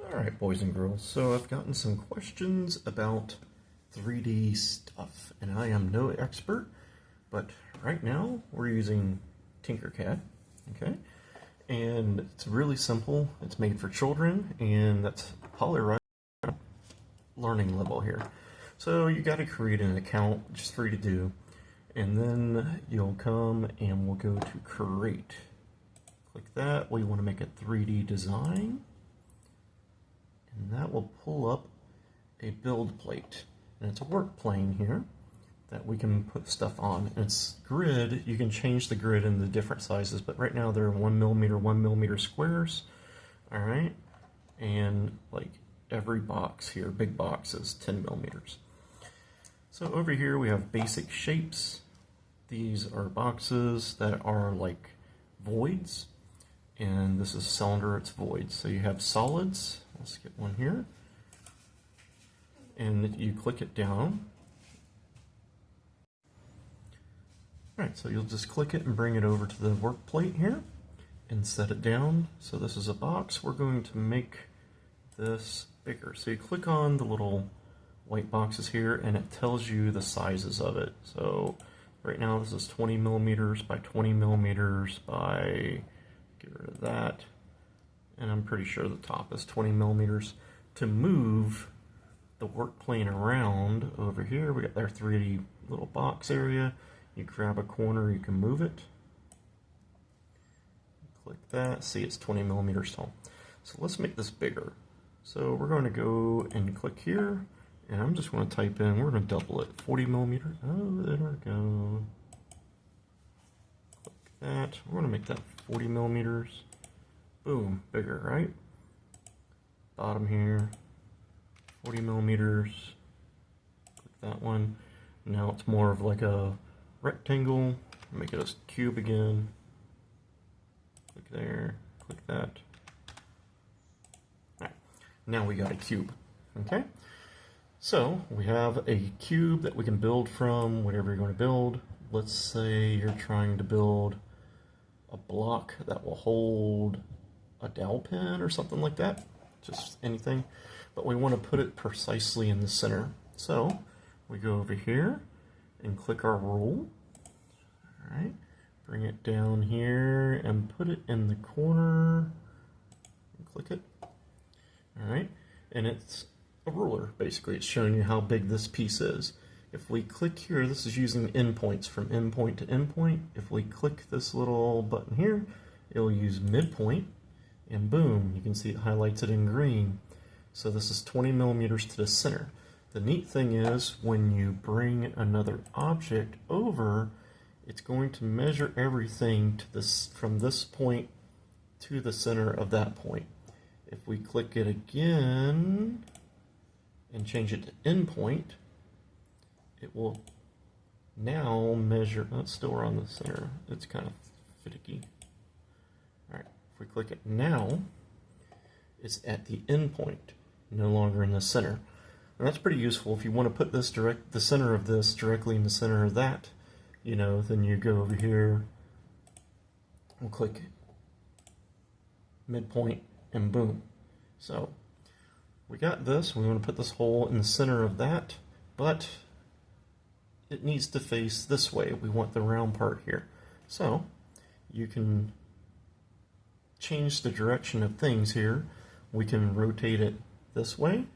Alright, boys and girls, so I've gotten some questions about 3D stuff, and I am no expert, but right now we're using Tinkercad, okay? And it's really simple, it's made for children, and that's probably right learning level here. So you got to create an account, which is free to do, and then you'll come and we'll go to create. Click that, we want to make a 3D design. And that will pull up a build plate. And it's a work plane here that we can put stuff on. And it's grid, you can change the grid into different sizes, but right now they're 1mm squares. Alright. And like every box here, big box is 10mm. So over here we have basic shapes. These are boxes that are like voids. And this is cylinder, it's void. So you have solids. Let's get one here. And you click it down. Alright, so you'll just click it and bring it over to the work plate here and set it down. So this is a box. We're going to make this bigger. So you click on the little white boxes here and it tells you the sizes of it. So right now this is 20mm by 20mm by, get rid of that. And I'm pretty sure the top is 20mm. To move the work plane around over here, we got our 3D little box area. You grab a corner, you can move it. Click that, see it's 20mm tall. So let's make this bigger. So we're going to go and click here, and I'm just going to type in, we're going to double it, 40mm. Oh, there we go. Click that, we're going to make that 40mm. Boom, bigger, right? Bottom here, 40mm. Click that one. Now it's more of like a rectangle. Make it a cube again. Click there, click that. Alright, now we got a cube. Okay? So we have a cube that we can build from, whatever you're going to build. Let's say you're trying to build a block that will hold a dowel pen or something like that, just anything, but we want to put it precisely in the center. So we go over here and click our rule. All right, bring it down here and put it in the corner and click it. All right, and it's a ruler basically. It's showing you how big this piece is. If we click here, this is using endpoints from endpoint to endpoint. If we click this little button here, it'll use midpoint. And boom, you can see it highlights it in green. So this is 20mm to the center. The neat thing is when you bring another object over, it's going to measure everything to this, from this point to the center of that point. If we click it again and change it to endpoint, it will now measure, oh, it's still around the center. It's kind of finicky. All right. If we click it now, it's at the end point, no longer in the center. And that's pretty useful if you want to put this the center of this directly in the center of that, you know, then you go over here, we'll click midpoint and boom. So we got this, we want to put this hole in the center of that, but it needs to face this way. We want the round part here. So you can change the direction of things here. We can rotate it this way,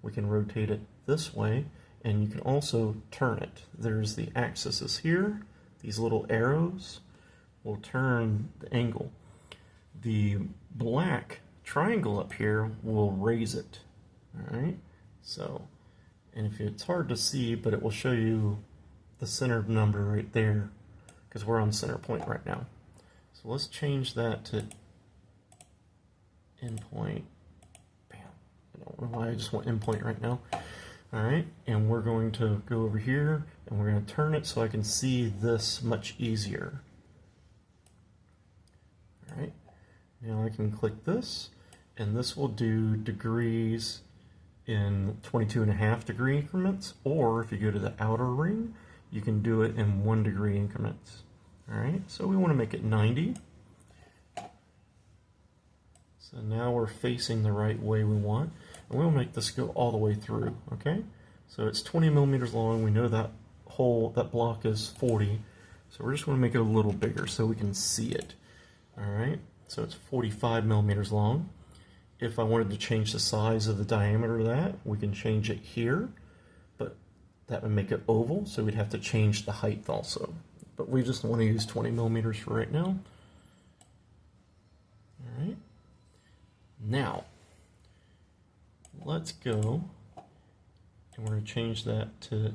we can rotate it this way, and you can also turn it. There's the axis is here, these little arrows will turn the angle. The black triangle up here will raise it. Alright, so, and if it's hard to see, but it will show you the center number right there, because we're on center point right now. So let's change that to endpoint. Bam. I don't know why I just want endpoint right now. Alright, and we're going to go over here and we're going to turn it so I can see this much easier. Alright, now I can click this, and this will do degrees in 22.5 degree increments, or if you go to the outer ring, you can do it in 1 degree increments. Alright, so we want to make it 90. So now we're facing the right way we want, and we'll make this go all the way through, okay? So it's 20 millimeters long. We know that that block is 40, so we're just going to make it a little bigger so we can see it. All right, so it's 45 millimeters long. If I wanted to change the size of the diameter of that, we can change it here, but that would make it oval, so we'd have to change the height also. But we just want to use 20 millimeters for right now. All right. Now, let's go, and we're going to change that to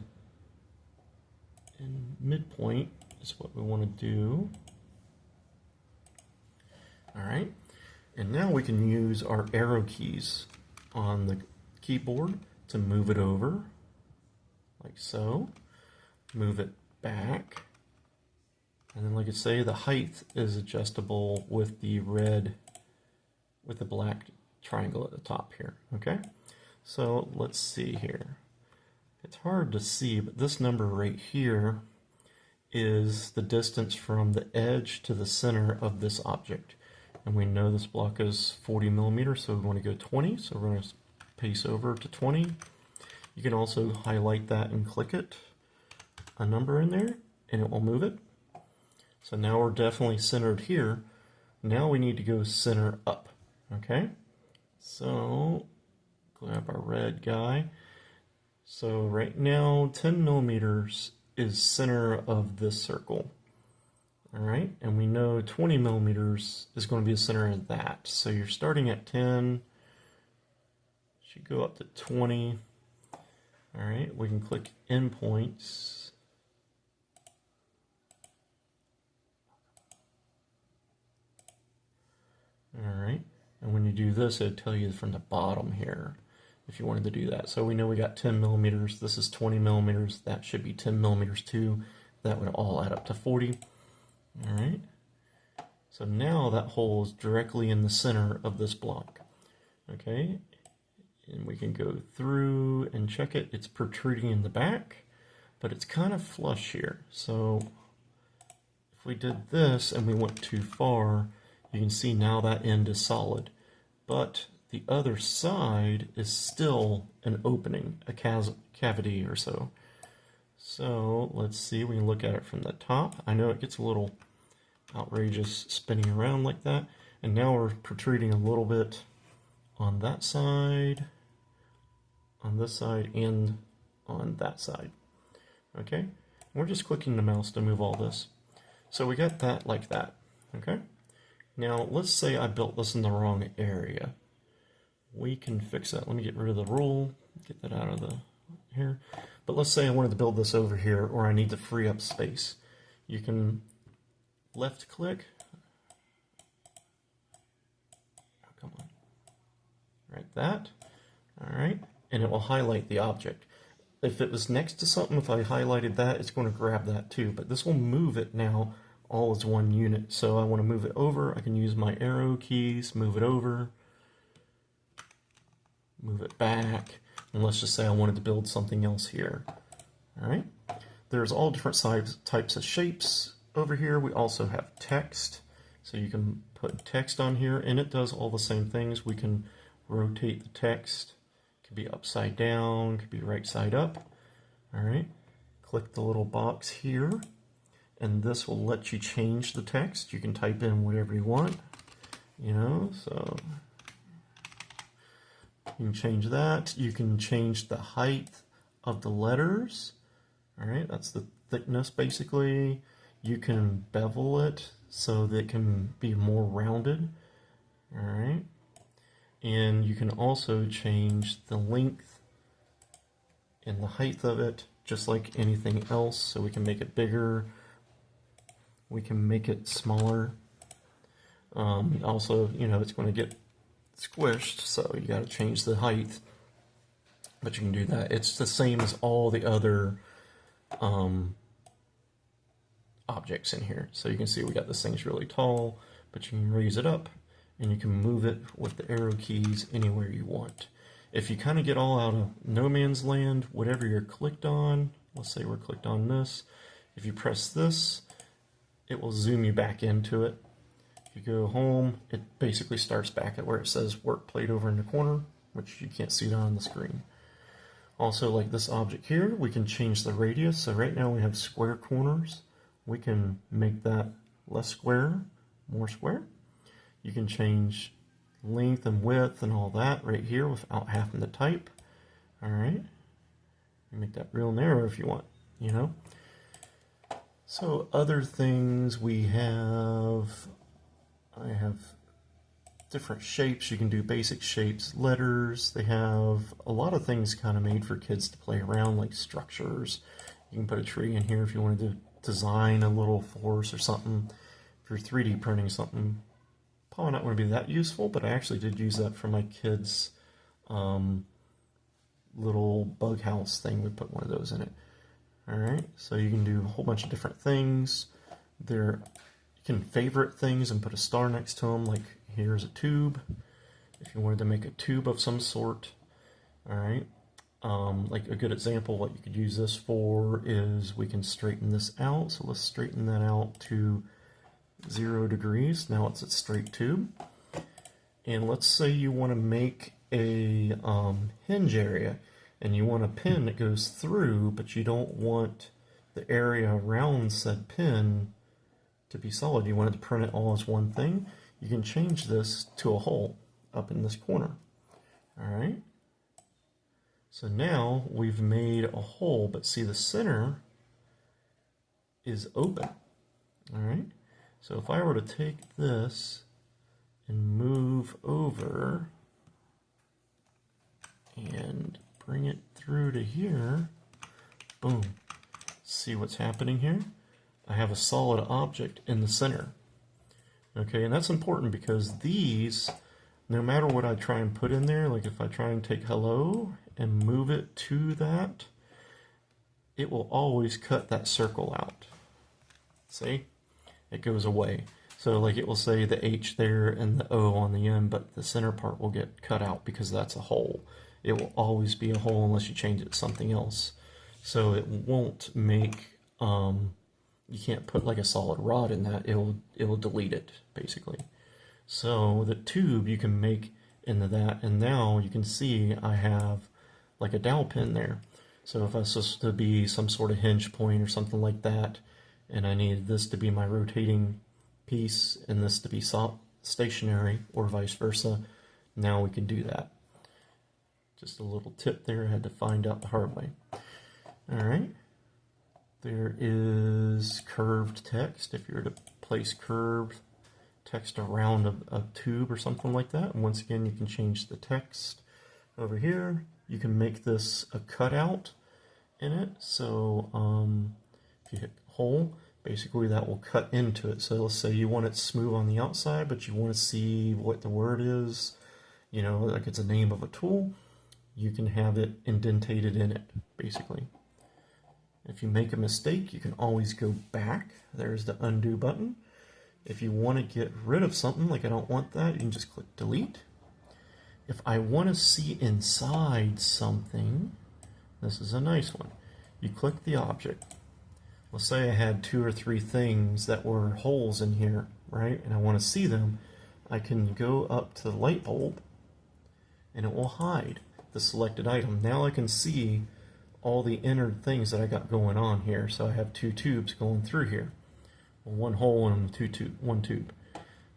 in midpoint is what we want to do. All right, and now we can use our arrow keys on the keyboard to move it over, like so, move it back, and then like I say, the height is adjustable with the red, with the black triangle at the top here, okay? So let's see here. It's hard to see, but this number right here is the distance from the edge to the center of this object. And we know this block is 40 millimeters, so we want to go 20. So we're going to paste over to 20. You can also highlight that and click it, a number in there, and it will move it. So now we're definitely centered here. Now we need to go center up, okay? So grab our red guy. So right now, 10 millimeters is center of this circle. All right, and we know 20 millimeters is going to be the center of that. So you're starting at 10, should go up to 20. All right, we can click endpoints. All right, and when you do this, it'll tell you from the bottom here if you wanted to do that. So we know we got 10 millimeters, this is 20 millimeters, that should be 10 millimeters too. That would all add up to 40. All right, so now that hole is directly in the center of this block, okay? And we can go through and check it. It's protruding in the back, but it's kind of flush here. So if we did this and we went too far, you can see now that end is solid, but the other side is still an opening, a cavity or so. So let's see, we can look at it from the top. I know it gets a little outrageous spinning around like that. And now we're protruding a little bit on that side, on this side, and on that side. Okay, and we're just clicking the mouse to move all this. So we got that like that, okay? Now let's say I built this in the wrong area. We can fix that. Let me get rid of the rule, get that out of the here. But let's say I wanted to build this over here, or I need to free up space. You can left click. Oh, come on. Right, that. All right, and it will highlight the object. If it was next to something, if I highlighted that, it's going to grab that too. But this will move it now all as one unit. So I want to move it over. I can use my arrow keys, move it over, move it back. And let's just say I wanted to build something else here. All right, there's all different types of shapes over here. We also have text, so you can put text on here, and it does all the same things. We can rotate the text. It could be upside down, could be right side up. All right, click the little box here, and this will let you change the text. You can type in whatever you want, you know, so you can change that. You can change the height of the letters. All right, that's the thickness basically. You can bevel it so that it can be more rounded. All right, and you can also change the length and the height of it, just like anything else. So we can make it bigger. We can make it smaller. Also, you know, it's going to get squished, so you got to change the height, but you can do that. It's the same as all the other objects in here. So you can see we got this thing's really tall, but you can raise it up and you can move it with the arrow keys anywhere you want. If you kind of get all out of no man's land, whatever you're clicked on, let's say we're clicked on this, if you press this, it will zoom you back into it. If you go home, it basically starts back at where it says work plate over in the corner, which you can't see that on the screen. Also, like this object here, we can change the radius. So right now we have square corners. We can make that less square, more square. You can change length and width and all that right here without having to type. All right. You make that real narrow if you want, you know. So other things we have, I have different shapes. You can do basic shapes, letters. They have a lot of things kind of made for kids to play around, like structures. You can put a tree in here if you wanted to design a little force or something. If you're 3D printing something, probably not going to be that useful, but I actually did use that for my kids' little bug house thing. We put one of those in it. All right, so you can do a whole bunch of different things. You can favorite things and put a star next to them, like here's a tube. If you wanted to make a tube of some sort, all right. Like a good example, what you could use this for is we can straighten this out. So let's straighten that out to 0 degrees. Now it's a straight tube. And let's say you want to make a hinge area, and you want a pin that goes through, but you don't want the area around said pin to be solid. You want it to print it all as one thing. You can change this to a hole up in this corner. All right. So now we've made a hole, but see the center is open. All right. So if I were to take this and move over and bring it through to here, boom. See what's happening here? I have a solid object in the center. Okay, and that's important because these, no matter what I try and put in there, like if I try and take hello and move it to that, it will always cut that circle out. See? It goes away. So like it will say the H there and the O on the end, but the center part will get cut out because that's a hole. It will always be a hole unless you change it to something else. So it won't make, you can't put like a solid rod in that. It will delete it, basically. So the tube you can make into that, and now you can see I have like a dowel pin there. So if I was supposed to be some sort of hinge point or something like that, and I needed this to be my rotating piece and this to be stationary or vice versa, now we can do that. Just a little tip there, I had to find out the hard way. All right, there is curved text. If you were to place curved text around a tube or something like that, and once again, you can change the text over here. You can make this a cutout in it. So if you hit hole, basically that will cut into it. So let's say you want it smooth on the outside, but you want to see what the word is, you know, like it's a name of a tool. You can have it indentated in it, basically. If you make a mistake, you can always go back. There's the undo button. If you want to get rid of something, like I don't want that, you can just click delete. If I want to see inside something, this is a nice one. You click the object. Let's say I had 2 or 3 things that were holes in here, right? And I want to see them. I can go up to the light bulb and it will hide the selected item. Now I can see all the inner things that I got going on here. So I have 2 tubes going through here. Well, 1 hole and 1 tube.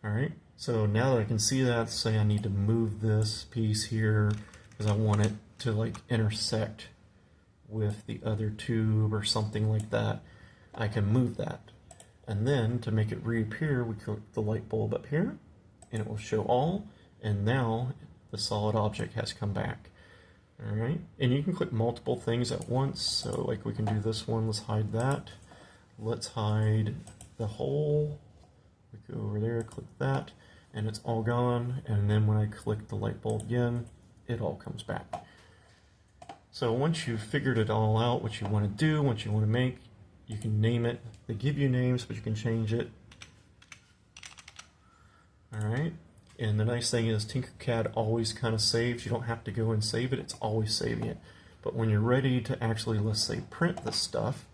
All right. So now that I can see that, say I need to move this piece here because I want it to like intersect with the other tube or something like that, I can move that. And then to make it reappear, we click the light bulb up here and it will show all, and now the solid object has come back. All right, and you can click multiple things at once. So like we can do this one, let's hide that. Let's hide the hole. We go over there, click that, and it's all gone. And then when I click the light bulb again, it all comes back. So once you've figured it all out, what you want to do, what you want to make, you can name it. They give you names, but you can change it. All right. And the nice thing is Tinkercad always kind of saves. You don't have to go and save it. It's always saving it. But when you're ready to actually, let's say, print this stuff,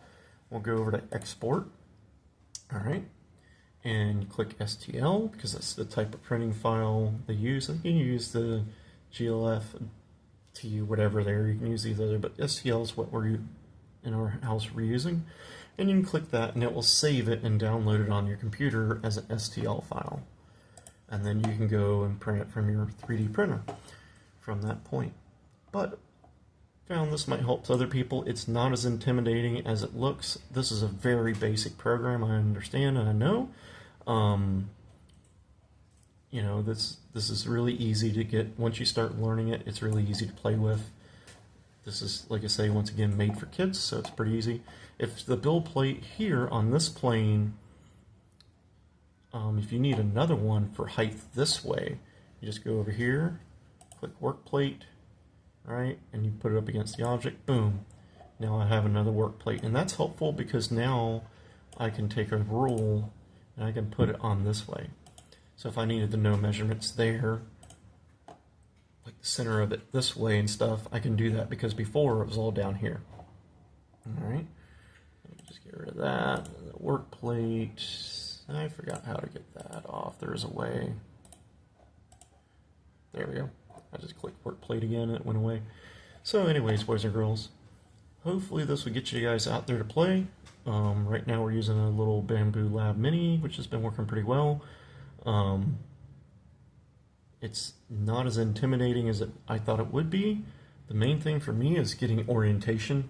we'll go over to export. All right. and click STL because that's the type of printing file they use. I think you can use the GLF to whatever there. You can use these other, but STL is what we're in our house we're using. And you can click that and it will save it and download it on your computer as an STL file. And then you can go and print it from your 3D printer from that point. But found this might help to other people. It's not as intimidating as it looks. This is a very basic program, I understand and I know. You know, this is really easy to get. Once you start learning it, it's really easy to play with. This is, like I say, once again, made for kids, so it's pretty easy. If the build plate here on this plane, if you need another one for height this way, you just go over here, click work plate, right, and you put it up against the object, boom. Now I have another work plate, and that's helpful because now I can take a rule and I can put it on this way. So if I needed to know measurements there, like the center of it this way and stuff, I can do that because before it was all down here. Alright, let me just get rid of that. The work plate, I forgot how to get that off. There's a way. There we go. I just clicked work plate again and it went away. So anyways, boys and girls, hopefully this will get you guys out there to play. Right now we're using a little Bamboo Lab Mini, which has been working pretty well. It's not as intimidating as I thought it would be. The main thing for me is getting orientation.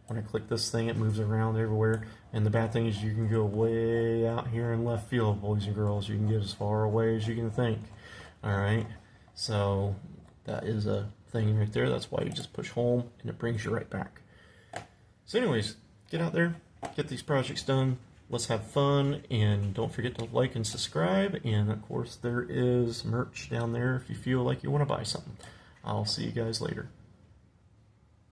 When I click this thing, it moves around everywhere. And the bad thing is you can go way out here in left field, boys and girls. You can get as far away as you can think. Alright, so that is a thing right there. That's why you just push home and it brings you right back. So anyways, get out there, get these projects done. Let's have fun, and don't forget to like and subscribe, and of course there is merch down there if you feel like you want to buy something. I'll see you guys later.